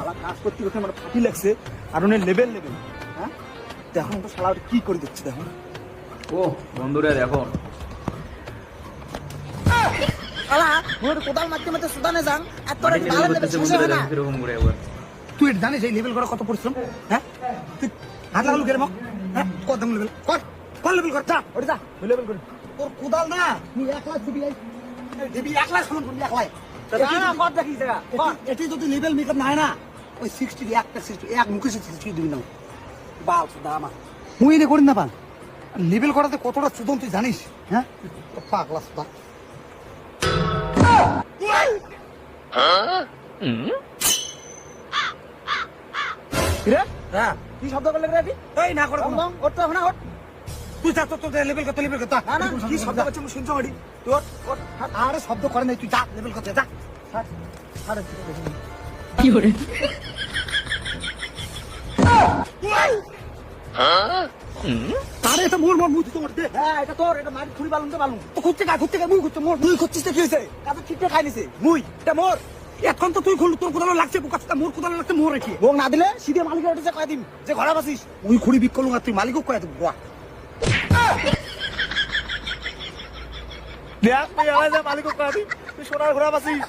শালা কাজ করতে করতে আমার ফাটি লাগছে আর উনি লেভেল হ্যাঁ দেখুন তো শালা কি করে দিচ্ছে দেখুন। ও বন্ধুরা দেখো শালা মোর কোদাল মারতে মারতে সুদানে যান আর তোর গালে লেভেল শেষ হয় না। এরকম করে একবার তুই এটা জানিস এই লেভেল করা কত পরিশ্রম? হ্যাঁ তুই হাত লাগালু কেন হ্যাঁ কত লেভেল কর লেভেল কর যা ওটা যা লেভেল কর তোর কোদাল না তুই 1 লাখ দিবি দিবি 1 লাখ সামন করবি 1 লাখ না কত দেখি জায়গা এটি যদি লেভেল মেকআপ না হয় না ওই 60 একটা 60 এক মুখে 60 দিবি না বাল সুদা আমার মুই রে করি না পান লেভেল করাতে কতটা সুদম তুই জানিস? হ্যাঁ পাগলা সুদা হ্যাঁ কি শব্দ করলে রে এই না করে ওর তো না ওর তুই যা তো লেভেল কত না না কি শব্দ করছিস আমি শুনছো মারি তোর আরে শব্দ করে নাই তুই যা লেভেল করতে যা আরে কি করে আরে এটা মোর মুই তো করতে হ্যাঁ এটা তোর এটা মারি খুঁড়ি বালুন তো খুঁজতে মুই খুঁজতে মোর তুই খুঁজছিস কি হইছে কাছে ঠিকঠাক খাই নিছে মুই এটা মোর এখন তো তুই খুল তোর কোদাল লাগছে বুকাটা মোর কোদাল লাগছে মোর রেখে বোক না দিলে সিধে মালিকের উঠেছে কয় দিন যে ঘরে বাসিস ওই খুঁড়ি বিকলু আর তুই মালিকও কয় দিবি বাহ দেখ তুই আলাদা মালিকও কয় দিবি তুই সোনার ঘরে বাসিস